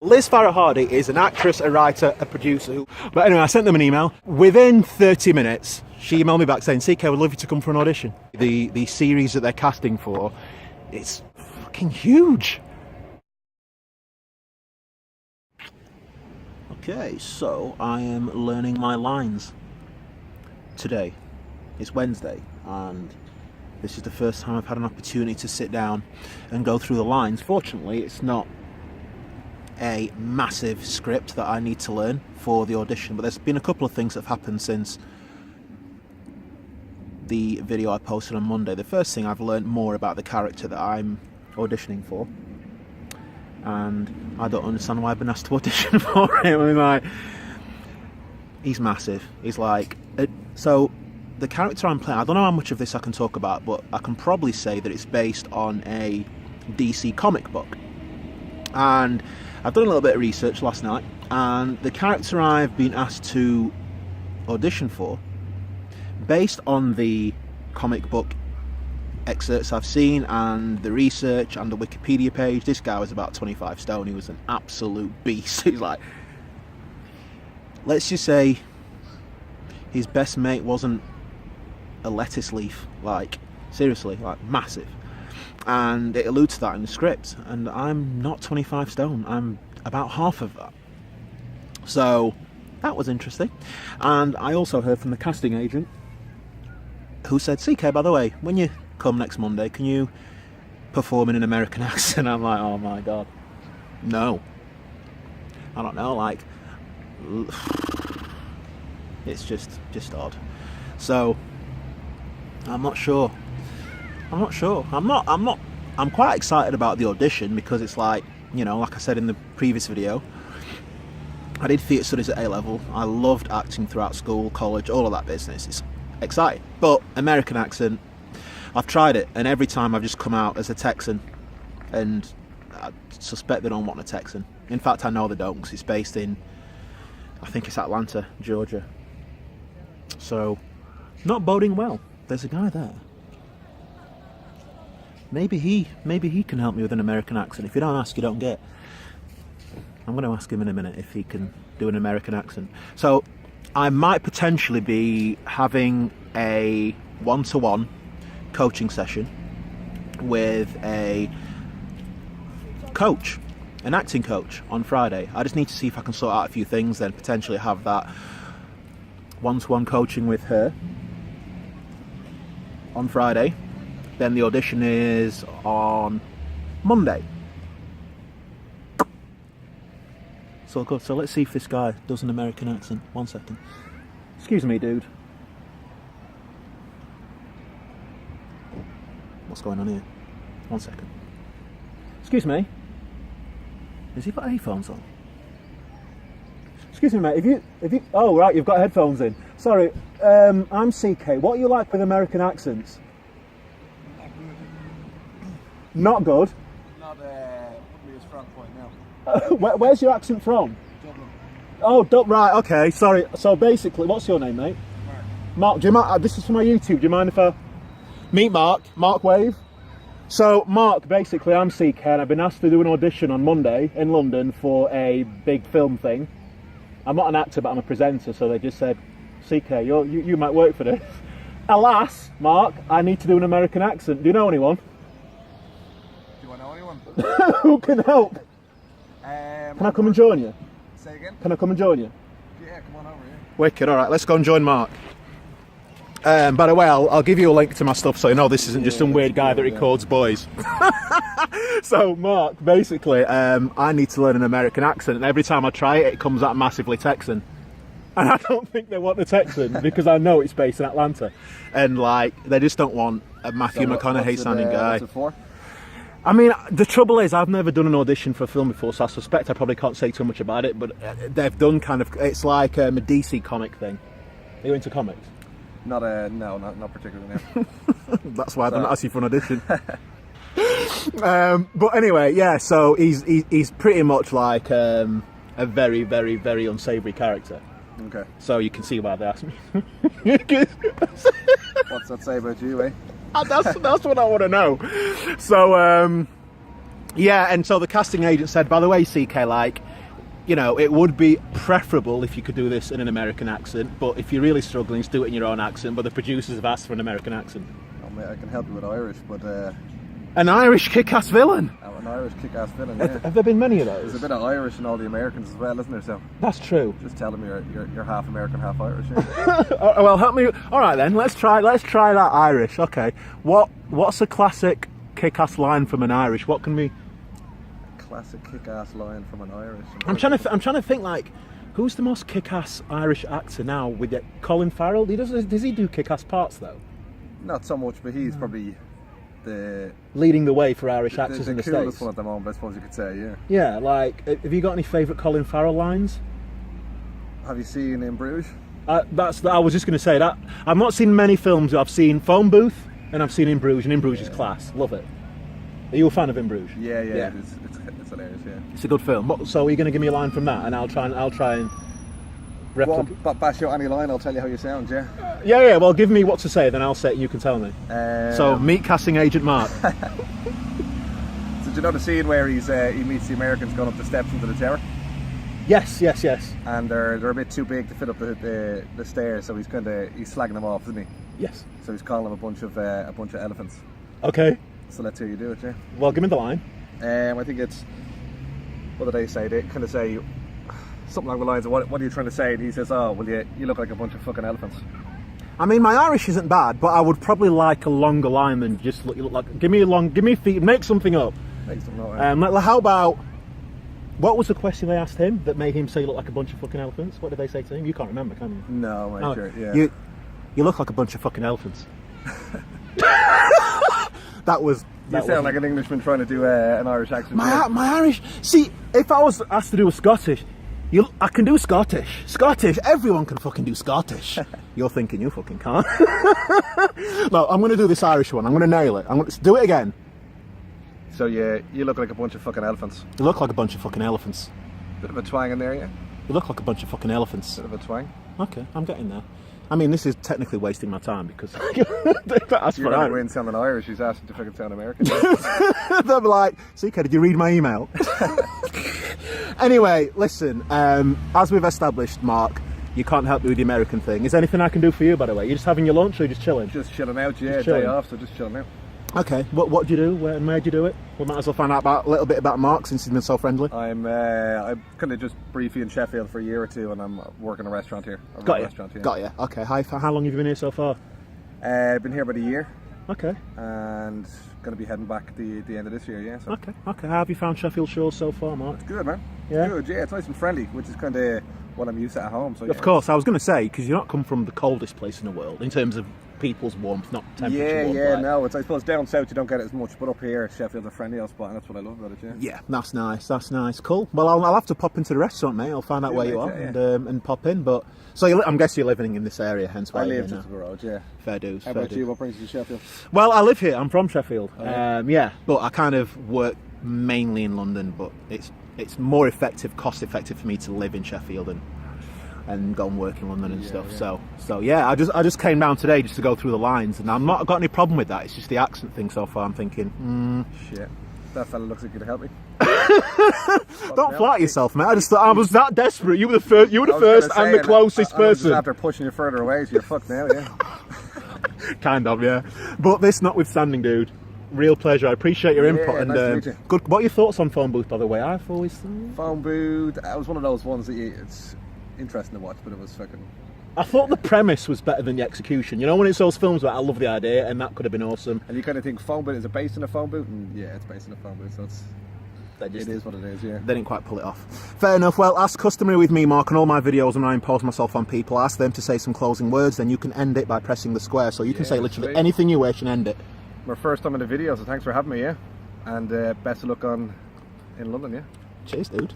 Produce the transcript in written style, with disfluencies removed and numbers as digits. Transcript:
Liz Farah-Hardy is an actress, a writer, a producer. But anyway, I sent them an email. Within 30 minutes, she emailed me back saying, CK, we'd love you to come for an audition. The series that they're casting for, it's fucking huge. Okay, so I am learning my lines today. It's Wednesday, and this is the first time I've had an opportunity to sit down and go through the lines. Fortunately, it's not a massive script that I need to learn for the audition, but there's been a couple of things that have happened since the video I posted on Monday. The first thing, I've learned more about the character that I'm auditioning for, and I don't understand why I've been asked to audition for him. I mean, like, he's massive. He's like, so the character I'm playing, I don't know how much of this I can talk about, but I can probably say that it's based on a DC comic book. And I've done a little bit of research last night, and the character I've been asked to audition for, based on the comic book excerpts I've seen and the research and the Wikipedia page, this guy was about 25 stone. He was an absolute beast. He's like, let's just say his best mate wasn't a lettuce leaf, like seriously, like massive. And it alludes to that in the script, and I'm not 25 stone, I'm about half of that. So that was interesting. And I also heard from the casting agent, who said, CK, by the way, when you come next Monday, can you perform in an American accent? I'm like, oh my god, no. I don't know, like, it's just odd. So I'm not sure. I'm quite excited about the audition, because it's like, you know, like I said in the previous video, I did theatre studies at A-level. I loved acting throughout school, college, all of that business. It's exciting. But American accent, I've tried it, and every time I've just come out as a Texan, and I suspect they don't want a Texan. In fact, I know they don't, because it's based in, I think it's Atlanta, Georgia. So, not boding well. There's a guy there. Maybe he can help me with an American accent. If you don't ask, you don't get. I'm going to ask him in a minute if he can do an American accent. So I might potentially be having a one-to-one coaching session with a coach, an acting coach, on Friday. I just need to see if I can sort out a few things, then potentially have that one-to-one coaching with her on Friday. Then the audition is on Monday. So good. So let's see if this guy does an American accent. 1 second. Excuse me, dude. What's going on here? 1 second. Excuse me. Has he got headphones on? Excuse me, mate. If you. Oh, right. You've got headphones in. Sorry. I'm CK. What are you like with American accents? Not good. Not probably his front point now. Where's your accent from? Dublin. Oh, right, okay, sorry. So basically, what's your name, mate? Mark. Do you mind? This is for my YouTube. Do you mind if I meet Mark? Mark Wave. So Mark, basically, I'm CK, and I've been asked to do an audition on Monday in London for a big film thing. I'm not an actor, but I'm a presenter. So they just said, CK, you might work for this. Alas, Mark, I need to do an American accent. Do you know anyone? Who can help? Can I come and join you? Say again? Can I come and join you? Yeah, come on over here. Wicked, alright, let's go and join Mark. By the way, I'll give you a link to my stuff so you know this isn't just some weird guy that records boys. So, Mark, basically, I need to learn an American accent, and every time I try it, it comes out massively Texan. And I don't think they want the Texan, because I know it's based in Atlanta. And, like, they just don't want a Matthew McConaughey-sounding guy. What's it for? I mean, the trouble is, I've never done an audition for a film before, so I suspect I probably can't say too much about it, but they've done kind of, it's like a DC comic thing. Are you into comics? No, not particularly. That's why I didn't ask you for an audition. But anyway, yeah, so he's pretty much like a very, very, very unsavoury character. Okay. So you can see why they asked me. What's that say about you, eh? That's what I want to know. So Yeah, and so the casting agent said, by the way, CK, like, you know, it would be preferable if you could do this in an American accent, but if you're really struggling, just do it in your own accent. But the producers have asked for an American accent. Oh, mate, I can help you with Irish, but... An Irish kick-ass villain? Oh, an Irish kick-ass villain, yeah. Have there been many of those? There's a bit of Irish in all the Americans as well, isn't there? So That's true. just tell them you're half American, half Irish. Yeah. Well, help me. All right, then. Let's try that Irish. Okay. What's a classic kick-ass line from an Irish? What can we... Classic kick-ass line from an Irish. I'm trying to think, like, who's the most kick-ass Irish actor now? With it? Colin Farrell? Does he do kick-ass parts though? Not so much, but he's probably the leading the way for Irish actors in the coolest States. one at the moment, I suppose you could say. Yeah. Yeah. Like, have you got any favourite Colin Farrell lines? Have you seen In Bruges? I was just going to say that. I've not seen many films. I've seen Phone Booth and I've seen In Bruges, and In Bruges is class. Love it. Are you a fan of In Bruges? Yeah. It's hilarious. Yeah. It's a good film. So are you going to give me a line from that, and I'll try and replicate. Well, bash you any line, I'll tell you how you sound. Yeah. Yeah. Well, give me what to say, then I'll say it. And you can tell me. So meet casting agent Mark. So do you know the scene where he meets the Americans going up the steps into the tower? Yes. And they're a bit too big to fit up the stairs, so he's slagging them off, isn't he? Yes. So he's calling them a bunch of elephants. Okay. So let's hear you do it, yeah. Well, give me the line. I think it's, what do they say? They kind of say something along the lines of, what are you trying to say? And he says, oh, well, you look like a bunch of fucking elephants. I mean, my Irish isn't bad, but I would probably like a longer line than just look like. Give me a feet, make something up. Make something up. How about? What was the question they asked him that made him say you look like a bunch of fucking elephants? What did they say to him? You can't remember, can you? No, mate, sure, yeah. You look like a bunch of fucking elephants. You sound like an Englishman trying to do an Irish accent. My Irish. See, if I was asked to do a Scottish, I can do Scottish. Scottish, everyone can fucking do Scottish. You're thinking you fucking can't. No, I'm going to do this Irish one. I'm going to nail it. I'm going to do it again. So you look like a bunch of fucking elephants. You look like a bunch of fucking elephants. Bit of a twang in there, yeah? You look like a bunch of fucking elephants. Bit of a twang. Okay, I'm getting there. I mean, this is technically wasting my time because that's You're going to go in sounding Irish, he's asking to fucking sound American. They'll be like, CK, did you read my email? Anyway, listen, as we've established, Mark, you can't help me with the American thing. Is there anything I can do for you, by the way? You're just having your lunch or are you just chilling? Just chilling out, yeah, just chilling. Day off, so just chilling out. Okay, what do you do? Where do you do it? We might as well find out a little bit about Mark since he's been so friendly. I'm kind of just briefly in Sheffield for a year or two, and I'm working a restaurant here. Got you. Okay, how long have you been here so far? I've been here about a year. Okay. And going to be heading back at the end of this year, yeah. So. Okay. How have you found Sheffield Shores so far, Mark? It's good, man. Yeah? It's good, yeah. It's nice and friendly, which is kind of what I'm used to at home. So, Of course, I was going to say, because you're not come from the coldest place in the world, in terms of people's warmth, not temperature warmth. Yeah, no. It's, I suppose down south you don't get it as much, but up here Sheffield's a friendly old spot, and that's what I love about it, yeah. Yeah, that's nice. Cool. Well, I'll have to pop into the restaurant, mate. I'll find out where you are and pop in. But so I'm guessing you're living in this area, hence why I live just up the road, yeah. Fair dues. How about you? What brings you to Sheffield? Well, I live here. I'm from Sheffield. Oh, yeah. Yeah, but I kind of work mainly in London. But it's more cost effective for me to live in Sheffield and go and work in London and stuff. Yeah. So yeah, I just came down today just to go through the lines, and I've not got any problem with that. It's just the accent thing so far. I'm thinking, shit, that fella looks like he could help me. Don't flatter yourself, mate. I just thought I was that desperate. You were the first. You were the first and the closest person. Just after pushing you further away, so you're fucked now, yeah. Kind of, yeah. But this notwithstanding, dude, real pleasure. I appreciate your input. And nice to meet you. Good. What are your thoughts on Phone Booth, by the way? I've always Phone Booth. It was one of those ones that it's interesting to watch, but it was fucking. I thought the premise was better than the execution. You know, when it's those films where I love the idea and that could have been awesome. And you kind of think phone booth, is it based in a phone booth? And yeah, it's based in a phone booth, so it is what it is, yeah. They didn't quite pull it off. Fair enough. Well, as customary with me, Mark, and all my videos when I impose myself on people, I ask them to say some closing words, then you can end it by pressing the square. So you can say literally anything you wish and end it. My first time in the video, so thanks for having me, yeah. And best of luck in London, yeah. Cheers, dude.